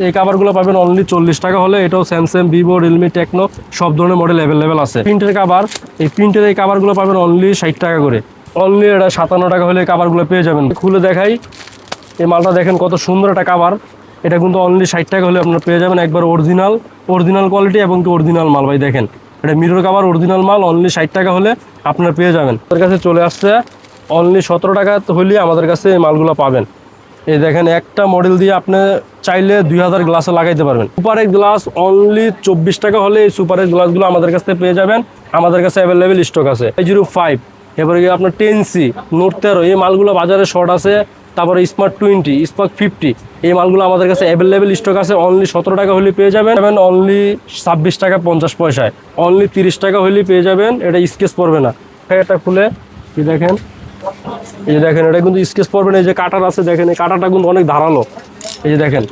এই কাভারগুলো পাবেন অনলি 40 টাকা হলে। এটাও স্যামসাং, ভিভো, রিয়েলমি, টেকনো সব ধরনের মডেল অ্যাভেলেবেল আছে। প্রিন্টের কাভার, এই প্রিন্টের এই কাভারগুলো পাবেন অনলি 60 টাকা করে। অনলি এটা 57 টাকা হলে এই কাভারগুলো পেয়ে যাবেন। খুলে দেখাই, এই মালটা দেখেন কত সুন্দর একটা কাভার। এটা কিন্তু অনলি 60 টাকা হলে আপনারা পেয়ে যাবেন। একবার অরিজিনাল কোয়ালিটি এবং কি অরিজিনাল মাল ভাই। দেখেন এটা মিরর কাভার, অরিজিনাল মাল, অনলি 60 টাকা হলে আপনারা পেয়ে যাবেন। আমাদের কাছে চলে আসছে অনলি 17 টাকা হলে আমাদের কাছে এই মালগুলো পাবেন। এই দেখেন একটা মডেল দিয়ে আপনি চাইলে 2000 গ্লাসে লাগাইতে পারবেন। সুপার এক্স গ্লাস অনলি 24 টাকা হলে এই সুপার এক্স গ্লাসগুলো আমাদের কাছ থেকে পেয়ে যাবেন। আমাদের কাছে অ্যাভেলেবেল স্টক আছে। 05, এবারে গিয়ে আপনার 10C, নোট 13, এই মালগুলো বাজারে শর্ট আছে। তারপরে স্মার্ট 20, স্পার্ক 50, এই মালগুলো আমাদের কাছে অ্যাভেলেবেল স্টক আছে। অনলি 17 টাকা হলে পেয়ে যাবেন। অনলি 26 টাকা 50 পয়সায়। অনলি 30 টাকা হলে পেয়ে যাবেন। এটা স্কেচ পড়বে না। এটা খুলে কি দেখেন, এই যে দেখেন এটা কিন্তু স্কেচ পড়বে না। এই যে কাটার আছে দেখেন, এই কাটাটা কিন্তু অনেক ধারালো। এই যে দেখেন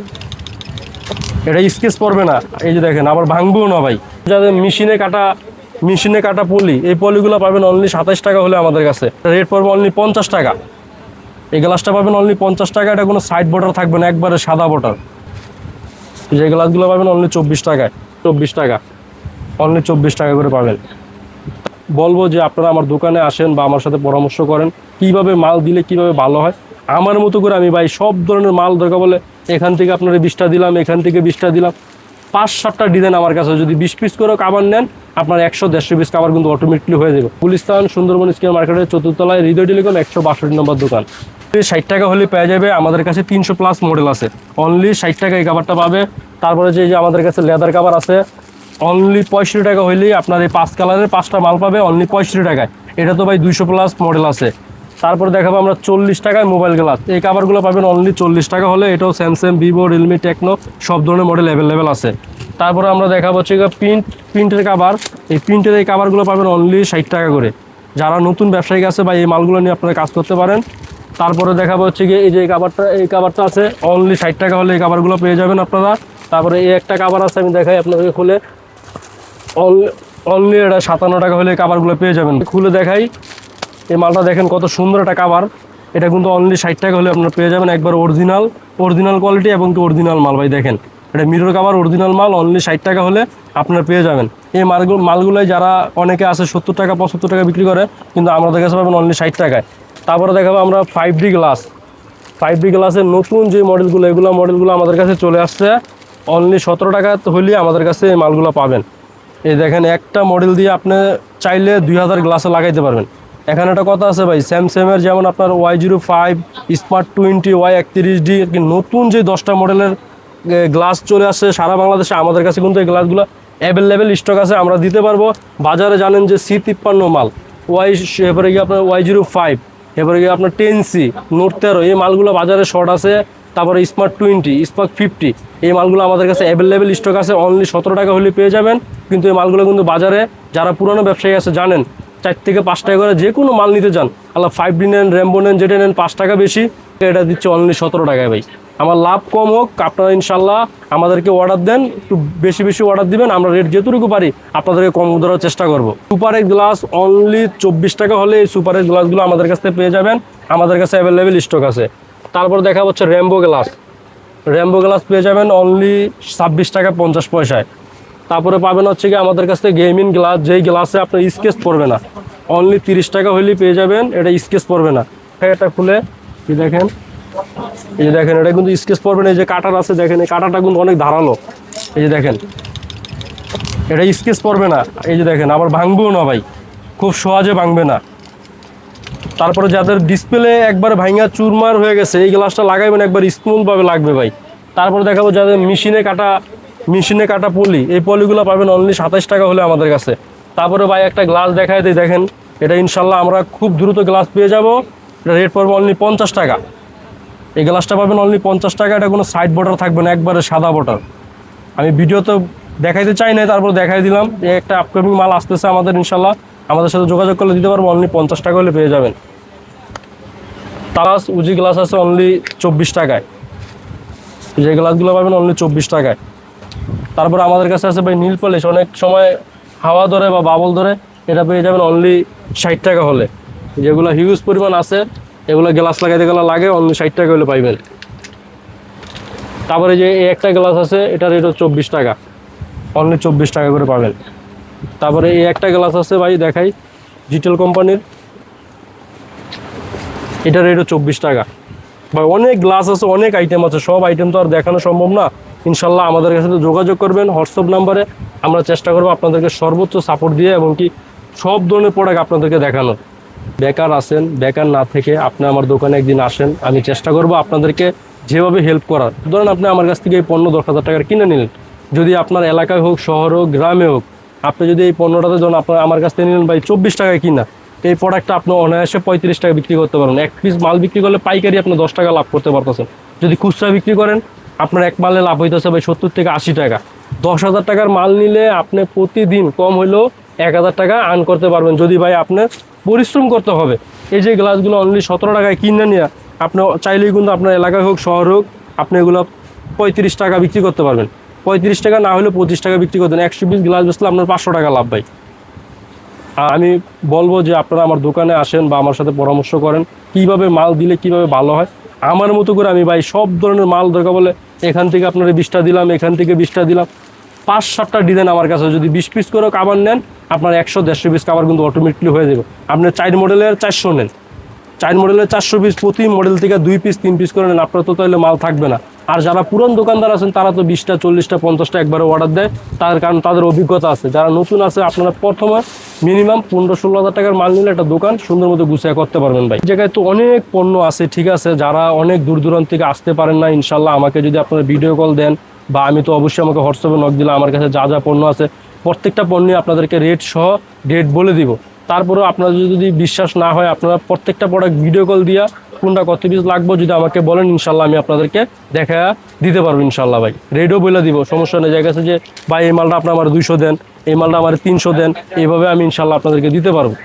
এটা স্কেচ পড়বে না। এই যে দেখেন আবার ভাঙবেও না ভাই। যাদের মেশিনে কাটা পলি, এই পলিগুলো পাবেন অনলি 27 টাকা হলে আমাদের কাছে। রেট পড়বে অনলি 50 টাকা। এই গ্লাসটা পাবেন অনলি 50 টাকা। এটা কোনো সাইড বর্ডার থাকবে না, একবারে সাদা বর্ডার। যে গ্লাসগুলো পাবেন অনলি 24 টাকায়। 24 টাকা, অনলি 24 টাকা করে পাবেন। বলবো যে আপনারা আমার দোকানে আসেন বা আমার সাথে পরামর্শ করেন কিভাবে মাল দিলে কিভাবে ভালো হয়। আমার মতো করে আমি ভাই সব ধরনের মাল দরকার বলে এখান থেকে আপনারা 20টা দিলাম, এখান থেকে 20টা দিলাম। 5-7টা ডিজাইন আমার কাছে। যদি 20 পিস করেও কাভার নেন, আপনার 100-150 পিস কাভার কিন্তু অটোমেটিকলি হয়ে যাবে। গুলিস্তান সুন্দরবন স্কয়ার মার্কেটের 4th তলায় হৃদয় টেলিকম 162 নম্বর দোকান। 60 টাকা হলে পেয়ে যাবে। আমাদের কাছে 300+ মডেল আছে। অনলি 60 টাকা এই কাভারটা পাবে। তারপরে যে আমাদের কাছে লেদার কাভার আছে, অনলি 65 টাকা হইলেই আপনার এই 5 কালারের 5টা মাল পাবে অনলি 65 টাকায়। এটা তো ভাই 200+ মডেল আছে। তারপর দেখাবো আমরা 40 টাকায় মোবাইল গ্লাস। এই কাভারগুলো পাবেন অনলি 40 টাকা হলে। এটাও স্যামসাং, ভিভো, রিয়েলমি, টেকনো সব ধরনের মডেল অ্যাভেলেবেল আছে। তারপরে আমরা দেখাবো হচ্ছে প্রিন্টের কাভার। এই প্রিন্টের এই কাভারগুলো পাবেন অনলি 60 টাকা করে। যারা নতুন ব্যবসায়িক আছে বা এই মালগুলো নিয়ে আপনারা কাজ করতে পারেন। তারপরে দেখাবো হচ্ছে গিয়ে এই যে এই কাভারটা আছে অনলি 60 টাকা হলে এই কাভারগুলো পেয়ে যাবেন আপনারা। তারপরে এই একটা কাভার আছে, আমি দেখাই আপনাদেরকে খুলে। অনলি এটা 57 টাকা হলে কাভারগুলো পেয়ে যাবেন। খুলে দেখাই, এই মালটা দেখেন কত সুন্দর একটা কাভার। এটা কিন্তু অনলি 60 টাকা হলে আপনারা পেয়ে যাবেন। একবার অরিজিনাল কোয়ালিটি এবং অরিজিনাল মাল ভাই। দেখেন এটা মিরর কাভার, অরিজিনাল মাল, অনলি 60 টাকা হলে আপনারা পেয়ে যাবেন। এই মালগুলোই যারা অনেকে আছে 70 টাকা 75 টাকা বিক্রি করে, কিন্তু আমাদের কাছে পাবেন অনলি 60 টাকায়। তারপরে দেখাবো আমরা 5D গ্লাস। 5D গ্লাসের নতুন যে মডেলগুলো আমাদের কাছে চলে আসছে। অনলি 17 টাকা হলে আমাদের কাছে এই মালগুলো পাবেন। এই দেখেন একটা মডেল দিয়ে আপনি চাইলে 2000 গ্লাসে লাগাইতে পারবেন। এখানে একটা কথা আছে ভাই, স্যামসাংয়ের যেমন আপনার Y05, স্মার্ট 20, Y31D, নতুন যে 10টা মডেলের গ্লাস চলে আসছে সারা বাংলাদেশে। আমাদের কাছে কিন্তু এই গ্লাসগুলো অ্যাভেলেবেল স্টক আছে, আমরা দিতে পারবো। বাজারে জানেন যে C53 মাল, এবারে গিয়ে আপনার Y05, এবারে গিয়ে আপনার 10C, নোট 13, এই মালগুলো বাজারে শর্ট আছে। তারপরে স্মার্ট 20, স্পার্ক 50, এই মালগুলো আমাদের কাছে অ্যাভেলেবেল স্টক আছে। অনলি 17 টাকা হলে পেয়ে যাবেন। কিন্তু এই মালগুলো কিন্তু বাজারে যারা পুরনো ব্যবসায়ী আছে জানেন 4 থেকে 5 টাকা করে যে কোনো মাল নিতে চান। আল্লাহ 5D নেন, র্যাম্বো নেন, যেটা নেন 5 টাকা বেশি, এটা দিচ্ছে অনলি 17 টাকায় ভাই। আমার লাভ কম হোক, আপনারা ইনশাল্লাহ আমাদেরকে অর্ডার দেন, একটু বেশি অর্ডার দিবেন। আমরা রেট যেটুকু পারি আপনাদেরকে কম ধরার চেষ্টা করব। সুপার এক্স গ্লাস অনলি 24 টাকা হলে এই সুপার এক্স গ্লাসগুলো আমাদের কাছ থেকে পেয়ে যাবেন। আমাদের কাছে অ্যাভেলেবেল স্টক আছে। তারপর দেখা হচ্ছে র্যাম্বো গ্লাস পেয়ে যাবেন অনলি 26 টাকা 50 পয়সায়। তারপরে পাবেন হচ্ছে কি আমাদের কাছ থেকে গেমিং গ্লাস, যেই গ্লাসে আপনার স্কেচ পড়বে না, অনলি 30 টাকা হলেই পেয়ে যাবেন। এটা স্কেচ পড়বে না। এটা খুলে কি দেখেন, এই যে দেখেন এটা কিন্তু স্কেচ পড়বে না। এই যে কাটার আছে দেখেন, এই কাটাটা কিন্তু অনেক ধারালো। এই যে দেখেন এটা স্কেচ পড়বে না। এই যে দেখেন আবার ভাঙবেও না ভাই, খুব সহজে ভাঙবে না। তারপরে যাদের ডিসপ্লে একবার ভাঙা চুরমার হয়ে গেছে, এই গ্লাসটা লাগাইবেন একবার স্মুথভাবে লাগবে ভাই। তারপরে দেখাবো যাদের মেশিনে কাটা পলি, এই পলিগুলো পাবেন অনলি 27 টাকা হলে আমাদের কাছে। তারপরে ভাই একটা গ্লাস দেখায় দিই, দেখেন এটা ইনশাল্লাহ আমরা খুব দ্রুত গ্লাস পেয়ে যাব। এটা রেট পড়বে অনলি 50 টাকা। এই গ্লাসটা পাবেন অনলি 50 টাকা। এটা কোনো সাইড বর্ডার থাকবে না, একবারে সাদা বর্ডার। আমি ভিডিওতে দেখাইতে চাই না, তারপর দেখাই দিলাম। এই একটা আপকামিং মাল আসতেছে আমাদের, ইনশাল্লাহ আমাদের সাথে যোগাযোগ করলে দিতে পারবো। অনলি 50 টাকা হলে পেয়ে যাবেন। তারাস উজি গ্লাস আছে অনলি 24 টাকায়। যে গ্লাসগুলো পাবেন অনলি 24 টাকায়। তারপর আমাদের কাছে আছে ভাই নীল পলিশ, অনেক সময় হাওয়া ধরে বা বাবল ধরে, এটা পেয়ে যাবেন অনলি 60 টাকা হলে। যেগুলো হিউজ পরিমাণ আছে, এগুলো গ্লাস লাগাইতে গেলে লাগে, অনলি 60 টাকা হলে পাইবেন। তারপরে যে এই একটা গ্লাস আছে, এটার রেট 24 টাকা, অনলি 24 টাকা করে পাবেন। তারপরে এই একটা গ্লাস আছে ভাই দেখাই, জিটেল কোম্পানির, এটার রেট 24 টাকা। ভাই অনেক গ্লাস আছে, অনেক আইটেম আছে, সব আইটেম তো আর দেখানো সম্ভব না। ইনশাল্লাহ আমাদের সাথে যোগাযোগ করবেন হোয়াটসঅ্যাপ নাম্বারে, আমরা চেষ্টা করবো আপনাদেরকে সর্বোচ্চ সাপোর্ট দিয়ে এবং কি সব ধরনের প্রোডাক্ট আপনাদেরকে দেখানোর। বেকার আছেন, বেকার না থেকে আপনি আমার দোকানে একদিন আসেন, আমি চেষ্টা করব আপনাদেরকে যেভাবে হেল্প করার। ধরেন আপনি আমার কাছ থেকে এই পণ্য 10,000 টাকার কিনে নিলেন, যদি আপনার এলাকায় হোক, শহর হোক, গ্রামে হোক, আপনি যদি এই পণ্যটাতে যখন আপনার আমার কাছ থেকে নিলেন ভাই 24 টাকায় কিনা, এই প্রোডাক্টটা আপনি অনায়াসে 35 টাকা বিক্রি করতে পারেন। এক পিস মাল বিক্রি করলে পাইকারি আপনি 10 টাকা লাভ করতে পারতেছেন। যদি খুচরা বিক্রি করেন, আপনার এক মালে লাভ হইতেছে ভাই 70 থেকে 80 টাকা। 10,000 টাকার মাল নিলে আপনি প্রতিদিন কম হইলেও 1,000 টাকা আর্ন করতে পারবেন, যদি ভাই আপনার পরিশ্রম করতে হবে। এই যে গ্লাসগুলো অনলি 17 টাকায় কিনে নিয়ে আপনি চাইলেই কিন্তু আপনার এলাকায় হোক, শহর হোক, আপনি এগুলো 35 টাকা বিক্রি করতে পারবেন। 35 টাকা না হলে 25 টাকা বিক্রি করতেন। 100 পিস গ্লাস বেচলে আপনার 500 টাকা লাভ ভাই। আর আমি বলবো যে আপনারা আমার দোকানে আসেন বা আমার সাথে পরামর্শ করেন, কিভাবে মাল দিলে কিভাবে ভালো হয়। আমার মতো করে আমি ভাই সব ধরনের মাল দরকার বলে এখান থেকে আপনারা 20টা দিলাম, এখান থেকে 20টা দিলাম, 5-7টা ডিজাইন আমার কাছে। যদি 20 পিস করে কাবার নেন, আপনার 100-150 পিস কাবার কিন্তু অটোমেটিকলি হয়ে যাবে। আপনি 4 মডেলের 400 নেন, 4 মডেলের 400 পিস, প্রতি মডেল থেকে 2 পিস 3 পিস করে নেন, আপনার তো তাহলে মাল থাকবে না। আর যারা পুরান দোকানদার আছেন তারা তো 20টা 40টা 50টা একবারে অর্ডার দেয়, তার কারণ তাদের অভিজ্ঞতা আছে। যারা নতুন আছে, আপনারা প্রথমে মিনিমাম 15-16 হাজার টাকার মাল নিলে একটা দোকান সুন্দর মতো গুছিয়ে করতে পারবেন ভাই। এই জায়গায় তো অনেক পণ্য আছে, ঠিক আছে। যারা অনেক দূর দূরান্ত থেকে আসতে পারেন না, ইনশাল্লাহ আমাকে যদি আপনারা ভিডিও কল দেন বা আমি তো অবশ্যই আমাকে হোয়াটসঅ্যাপে নক দিলে আমার কাছে যা যা পণ্য আছে প্রত্যেকটা পণ্যে আপনাদেরকে রেট সহ রেট বলে দিব। তারপরেও আপনাদের যদি বিশ্বাস না হয়, আপনারা প্রত্যেকটা প্রোডাক্ট ভিডিও কল দিয়া কোনটা কত পিস লাগবে যদি আমাকে বলেন, ইনশাল্লাহ আমি আপনাদেরকে দেখা দিতে পারবো ইনশাল্লাহ ভাই। রেটও বলে দিব, সমস্যা নেই। জায়গা আছে যে ভাই এই মালটা আপনার আমার 200 দেন, এই মালটা আমার 300 দেন, এইভাবে আমি ইনশাল্লাহ আপনাদেরকে দিতে পারবো।